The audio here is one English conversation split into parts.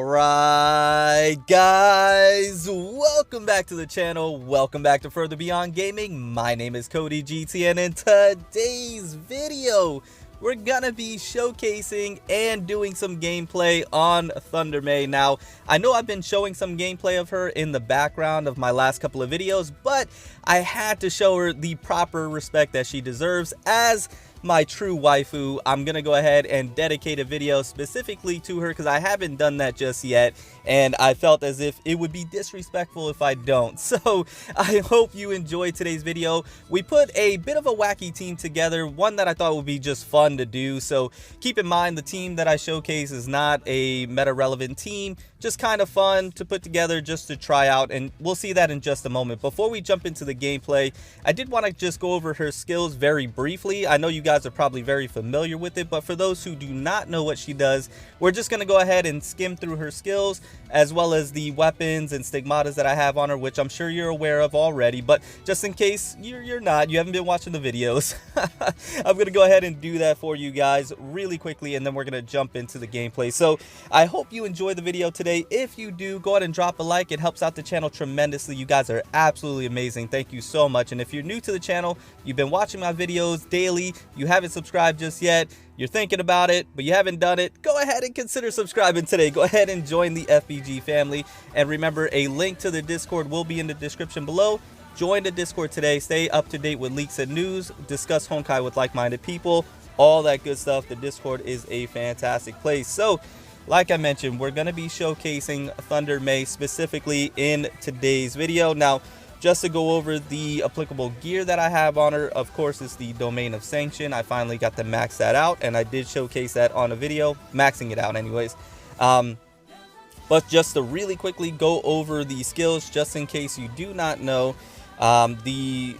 Alright guys, welcome back to the channel, welcome back to Further Beyond Gaming. My name is Cody GT, and in today's video, we're gonna be showcasing and doing some gameplay on Thunder May. Now, I know I've been showing some gameplay of her in the background of my last couple of videos, but I had to show her the proper respect that she deserves as my true waifu. I'm gonna go ahead and dedicate a video specifically to her because I haven't done that just yet, and I felt as if it would be disrespectful if I don't. So I hope you enjoyed today's video. We put a bit of a wacky team together, one that I thought would be just fun to do. So keep in mind, the team that I showcase is not a meta relevant team, just kind of fun to put together just to try out, and we'll see that in just a moment. Before we jump into the gameplay, I did want to just go over her skills very briefly. I know you guys are probably very familiar with it, but for those who do not know what she does, we're just going to go ahead and skim through her skills as well as the weapons and stigmatas that I have on her, which I'm sure you're aware of already, but just in case you're not, you haven't been watching the videos, I'm going to go ahead and do that for you guys really quickly, and then we're going to jump into the gameplay. So I hope you enjoy the video today. If you do, go ahead and drop a like. It helps out the channel tremendously. You guys are absolutely amazing. Thank you so much. And if you're new to the channel, you've been watching my videos daily, you haven't subscribed just yet, you're thinking about it, but you haven't done it, go ahead and consider subscribing today. Go ahead and join the FBG family. And remember, a link to the Discord will be in the description below. Join the Discord today. Stay up to date with leaks and news. Discuss Honkai with like-minded people. All that good stuff. The Discord is a fantastic place. So, like I mentioned, we're going to be showcasing Thunder May specifically in today's video. Now, just to go over the applicable gear that I have on her, of course, is the Domain of Sanction. I finally got to max that out, and I did showcase that on a video, maxing it out anyways. But just to really quickly go over the skills, just in case you do not know, the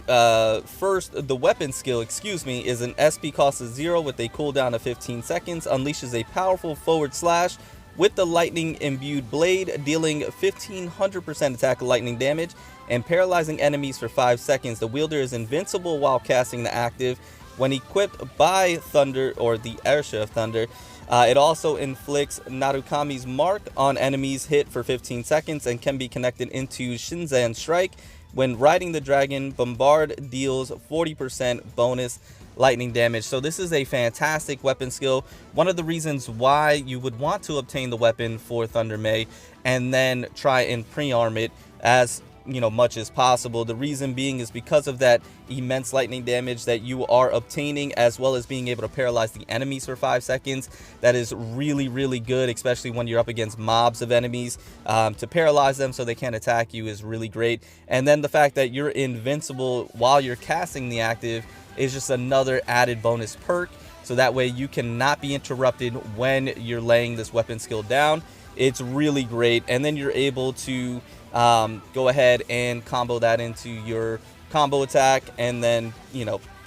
weapon skill, is an SP cost of 0 with a cooldown of 15 seconds, unleashes a powerful forward slash with the lightning imbued blade, dealing 1500% attack lightning damage and paralyzing enemies for 5 seconds. The wielder is invincible while casting the active. When equipped by Thunder, or the Airship of Thunder, it also inflicts Narukami's Mark on enemies hit for 15 seconds and can be connected into Shinzan Strike. When riding the dragon, Bombard deals 40% bonus lightning damage. So this is a fantastic weapon skill. One of the reasons why you would want to obtain the weapon for Thunder May and then try and pre-arm it as much as possible. The reason being is because of that immense lightning damage that you are obtaining, as well as being able to paralyze the enemies for 5 seconds. That is really good, especially when you're up against mobs of enemies. To paralyze them so they can't attack you is really great. And then the fact that you're invincible while you're casting the active is just another added bonus perk, so that way you cannot be interrupted when you're laying this weapon skill down. It's really great. And then you're able to go ahead and combo that into your combo attack, and then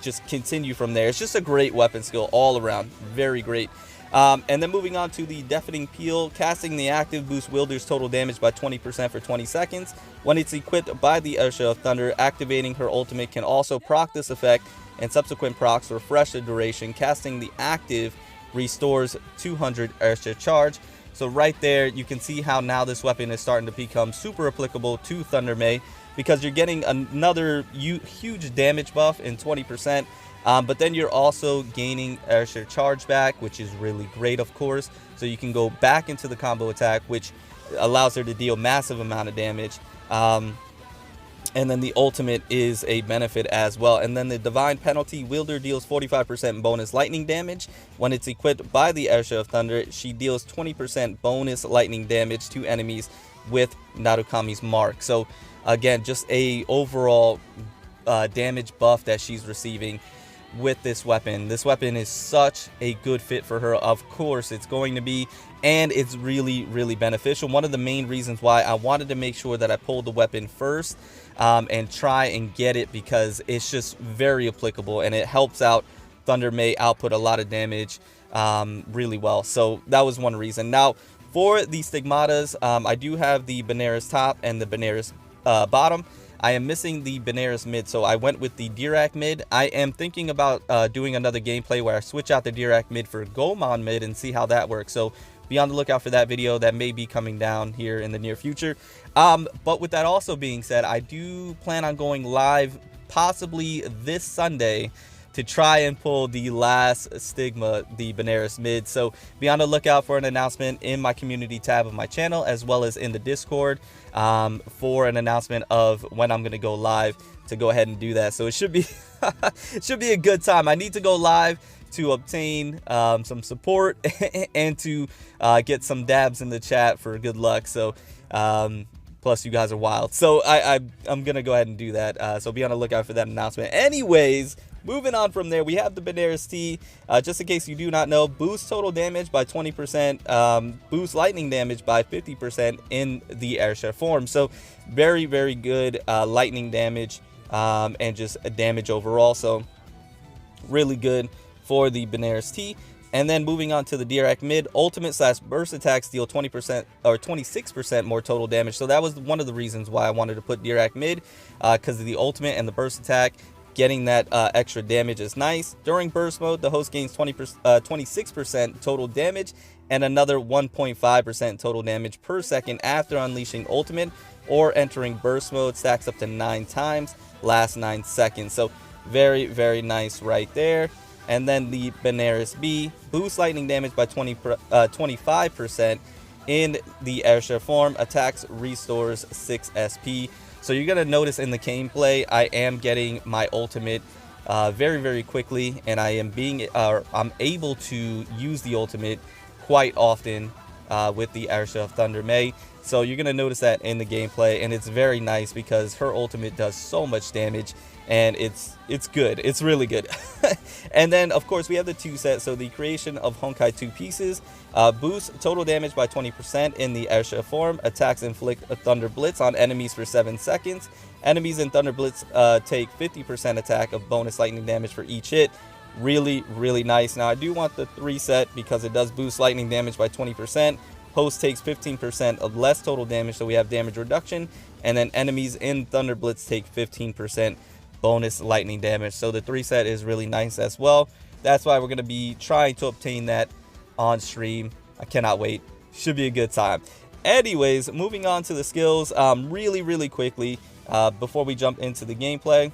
just continue from there. It's just a great weapon skill all around, very great. And then moving on to the Deafening Peal, casting the active boosts wielder's total damage by 20% for 20 seconds. When it's equipped by the Airship of Thunder, activating her ultimate can also proc this effect, and subsequent procs refresh the duration. Casting the active restores 200 Airship charge. So right there, you can see how now this weapon is starting to become super applicable to Thunder May, because you're getting another huge damage buff in 20%, but then you're also gaining Airship charge back, which is really great, of course. So you can go back into the combo attack, which allows her to deal massive amount of damage. And then the ultimate is a benefit as well. And then the Divine Penalty, wielder deals 45% bonus lightning damage. When it's equipped by the Airship of Thunder, she deals 20% bonus lightning damage to enemies with Narukami's Mark. So again, just a overall damage buff that she's receiving with this weapon. This weapon is such a good fit for her. Of course it's going to be, and it's really beneficial. One of the main reasons why I wanted to make sure that I pulled the weapon first and try and get it, because it's just very applicable and it helps out Thunder May output a lot of damage really well. So that was one reason. Now for the stigmatas, I do have the Benares top and the Benares bottom. I am missing the Benares mid, so I went with the Dirac mid. I am thinking about doing another gameplay where I switch out the Dirac mid for Gomon mid and see how that works. So be on the lookout for that video. That may be coming down here in the near future. But with that also being said, I do plan on going live possibly this Sunday to try and pull the last stigma, the Benares mid. So be on the lookout for an announcement in my community tab of my channel, as well as in the Discord, for an announcement of when I'm going to go live to go ahead and do that. So it should be it should be a good time. I need to go live to obtain some support and to get some dabs in the chat for good luck. So plus you guys are wild, so I'm gonna go ahead and do that. So be on the lookout for that announcement. Anyways, moving on from there, we have the Benares T. Just in case you do not know, boost total damage by 20%, boost lightning damage by 50% in the airship form. So very, very good lightning damage and just a damage overall. So really good for the Benares T. And then moving on to the Dirac mid, ultimate / burst attacks deal 20% or 26% more total damage. So that was one of the reasons why I wanted to put Dirac mid, because of the ultimate and the burst attack. Getting that extra damage is nice. During burst mode, the host gains 26% total damage and another 1.5% total damage per second after unleashing ultimate or entering burst mode. Stacks up to 9 times, lasts 9 seconds. So very, very nice right there. And then the Benares B, boosts lightning damage by 25% in the airship form. Attacks restores 6 SP. So you're gonna notice in the gameplay, I am getting my ultimate very, very quickly, and I am I'm able to use the ultimate quite often with the airship Thunder May. So you're gonna notice that in the gameplay, and it's very nice because her ultimate does so much damage, and it's good. It's really good. And then of course we have the 2 set. So the creation of Honkai 2 pieces, boosts total damage by 20% in the airship form. Attacks inflict a Thunder Blitz on enemies for 7 seconds. Enemies in Thunder Blitz take 50% attack of bonus lightning damage for each hit. Really, really nice. Now I do want the 3 set because it does boost lightning damage by 20%. Host takes 15% of less total damage, so we have damage reduction. And then enemies in Thunder Blitz take 15% bonus lightning damage. So the 3 set is really nice as well. That's why we're going to be trying to obtain that on stream. I cannot wait. Should be a good time. Anyways, moving on to the skills really quickly before we jump into the gameplay.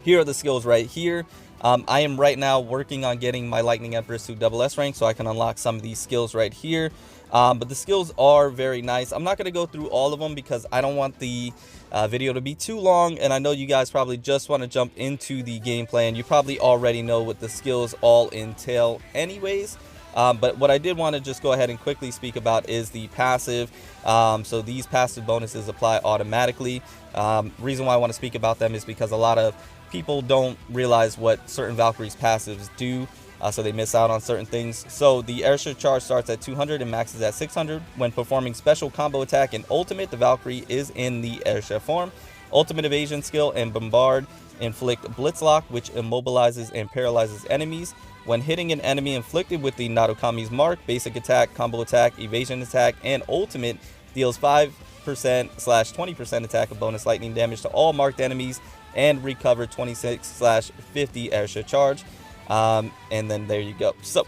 Here are the skills right here. I am right now working on getting my Lightning Empress to SS rank so I can unlock some of these skills right here. But the skills are very nice. I'm not going to go through all of them because I don't want the video to be too long, and I know you guys probably just want to jump into the gameplay, and you probably already know what the skills all entail anyways. But what I did want to just go ahead and quickly speak about is the passive. So these passive bonuses apply automatically. Reason why I want to speak about them is because a lot of people don't realize what certain Valkyrie's passives do. So they miss out on certain things. So the airship charge starts at 200 and maxes at 600. When performing special combo attack and ultimate, the Valkyrie is in the airship form. Ultimate evasion skill and bombard inflict blitzlock, which immobilizes and paralyzes enemies. When hitting an enemy inflicted with the Narukami's mark, basic attack, combo attack, evasion attack, and ultimate deals 5%/20% attack of bonus lightning damage to all marked enemies and recover 26/50 airship charge. And then there you go. So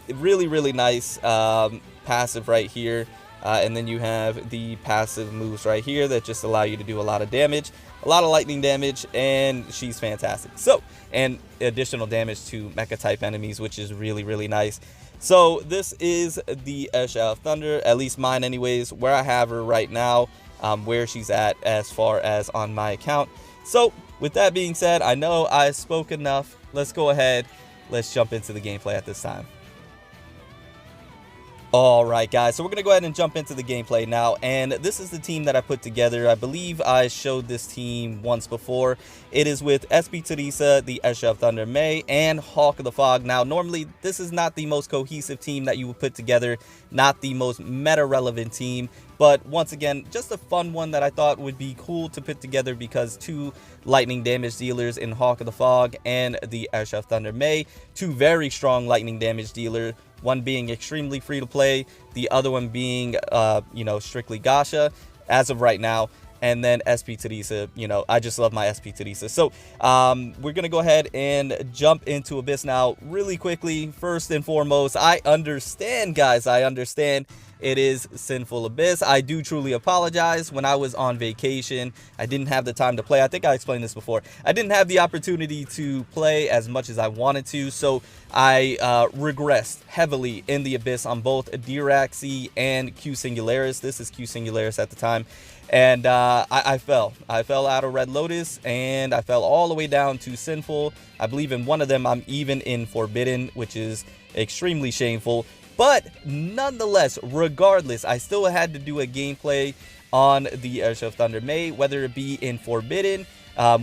really nice passive right here. And then you have the passive moves right here that just allow you to do a lot of damage, a lot of lightning damage, and she's fantastic. So, and additional damage to mecha type enemies, which is really nice. So this is the Shadow of Thunder, at least mine anyways, where I have her right now, where she's at as far as on my account. So with that being said, I know I spoke enough. Let's go ahead. Let's jump into the gameplay at this time. Alright guys, so we're going to go ahead and jump into the gameplay now, and this is the team that I put together. I believe I showed this team once before. It is with SP Teresa, the Esha of Thunder May, and Hawk of the Fog. Now normally this is not the most cohesive team that you would put together, not the most meta relevant team, but once again just a fun one that I thought would be cool to put together because 2 lightning damage dealers in Hawk of the Fog and the Esha of Thunder May, 2 very strong lightning damage dealers. One being extremely free to play, the other one being, you know, strictly gacha as of right now. and then SP Teresa. You know, I just love my SP Teresa. So we're gonna go ahead and jump into Abyss now really quickly. First and foremost, I understand, guys, I understand it is Sinful Abyss. I do truly apologize. When I was on vacation, I didn't have the time to play. I think I explained this before. I didn't have the opportunity to play as much as I wanted to, so I regressed heavily in the Abyss on both Diraxi and Q Singularis. This is Q Singularis at the time. And I fell out of Red Lotus, and I fell all the way down to Sinful. I believe in one of them I'm even in Forbidden, which is extremely shameful. But nonetheless, regardless, I still had to do a gameplay on the Airship of Thunder May, whether it be in Forbidden,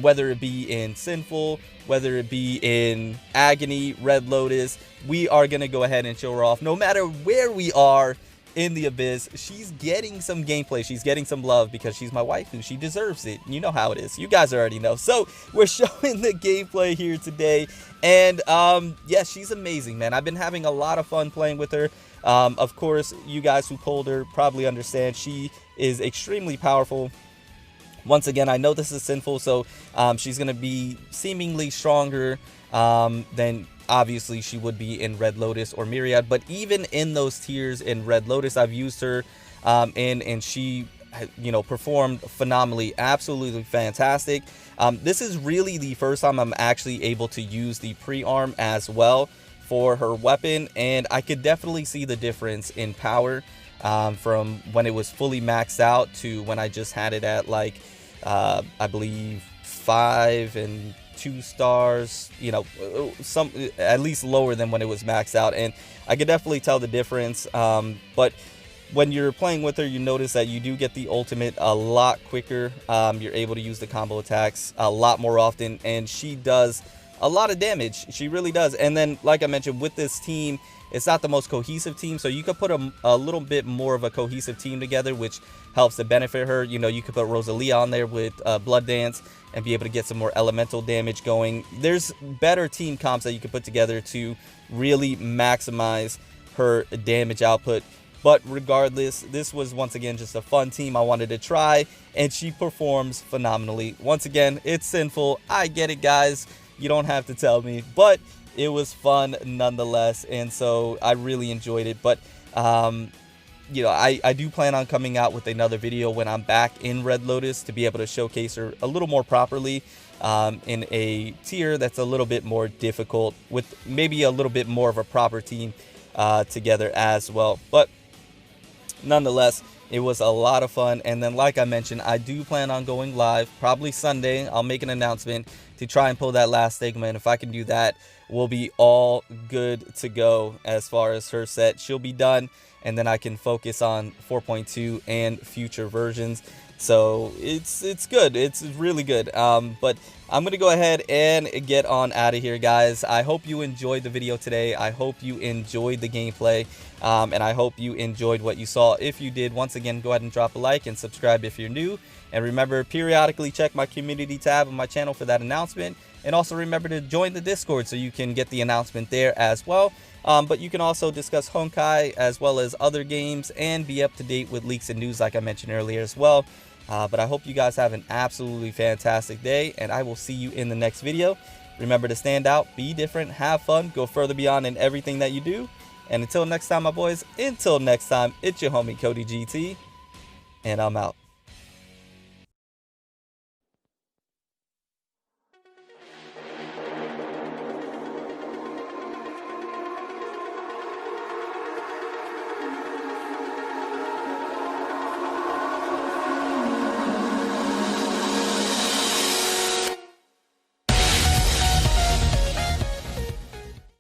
whether it be in Sinful, whether it be in Agony, Red Lotus. We are going to go ahead and show her off. No matter where we are in the Abyss, she's getting some gameplay. She's getting some love because she's my waifu. She deserves it. You know how it is. You guys already know. So we're showing the gameplay here today. And yeah, she's amazing, man. I've been having a lot of fun playing with her. Of course, you guys who pulled her probably understand she is extremely powerful. Once again, I know this is Sinful, so she's going to be seemingly stronger than obviously she would be in Red Lotus or Myriad. But even in those tiers in Red Lotus, I've used her and she, you know, performed phenomenally, absolutely fantastic. This is really the first time I'm actually able to use the pre-arm as well for her weapon, and I could definitely see the difference in power from when it was fully maxed out to when I just had it at like I believe 5 and 2 stars, you know, some at least lower than when it was maxed out, and I could definitely tell the difference. But when you're playing with her, you notice that you do get the ultimate a lot quicker. You're able to use the combo attacks a lot more often, and she does a lot of damage. She really does. And then, like I mentioned, with this team, it's not the most cohesive team, so you could put a little bit more of a cohesive team together, which helps to benefit her. You know, you could put Rosalia on there with Blood Dance and be able to get some more elemental damage going. There's better team comps that you could put together to really maximize her damage output. But regardless, this was once again just a fun team I wanted to try, and she performs phenomenally. Once again, it's Sinful. I get it, guys. You don't have to tell me, but it was fun nonetheless, and so I really enjoyed it. But you know, I do plan on coming out with another video when I'm back in Red Lotus to be able to showcase her a little more properly in a tier that's a little bit more difficult, with maybe a little bit more of a proper team together as well. But nonetheless, it was a lot of fun. And then, like I mentioned, I do plan on going live probably Sunday. I'll make an announcement to try and pull that last Stigma, and if I can do that, we'll be all good to go as far as her set. She'll be done, and then I can focus on 4.2 and future versions. So it's good. It's really good. But I'm going to go ahead and get on out of here, guys. I hope you enjoyed the video today. I hope you enjoyed the gameplay. And I hope you enjoyed what you saw. If you did, once again, go ahead and drop a like and subscribe if you're new. And remember, periodically check my community tab on my channel for that announcement. And also remember to join the Discord so you can get the announcement there as well. But you can also discuss Honkai as well as other games and be up to date with leaks and news like I mentioned earlier as well. But I hope you guys have an absolutely fantastic day, and I will see you in the next video. Remember to stand out, be different, have fun, go further beyond in everything that you do. And until next time, my boys, until next time, it's your homie Cody GT, and I'm out.